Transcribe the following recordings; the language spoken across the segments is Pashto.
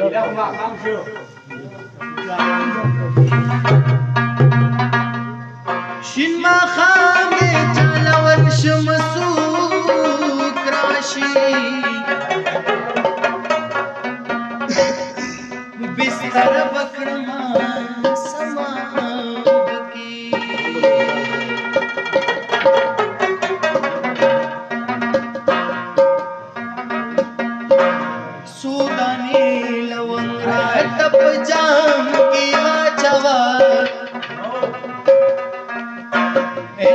شین ماښام یې چلول شم څوک راشي بستر به کړمه سما پکې څو دانې لونګ راته په جام کې واچوه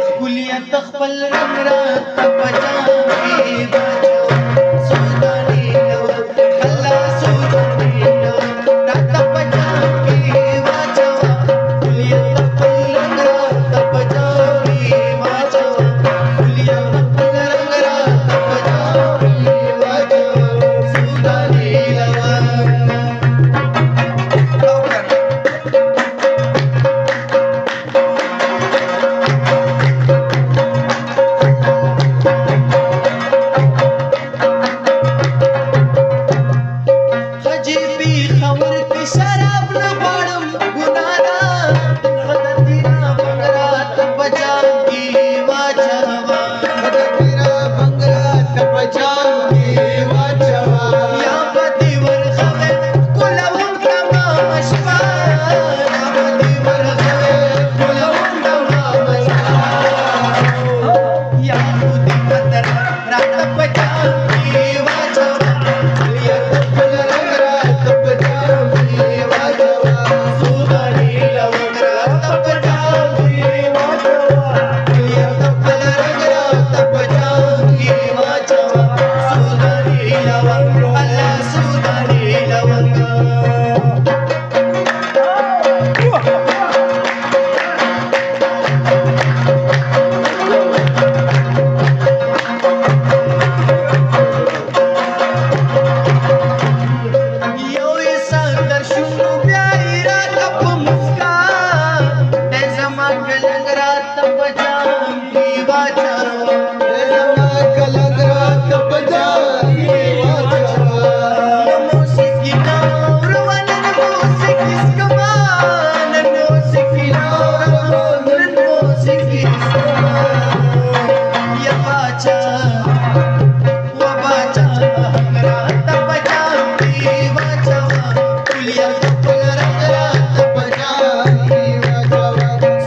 ښکلیت خپل رنګ راته په جام کې واچوه څو دانې لونګ الله څو دانې لونګ راته په جام کې واچوه ښکلیت خپل رنګ راته په جام کې واچوه ښکلیت خپل رنګ راته په جام کې واچوه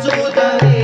څو دانې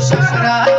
شهرا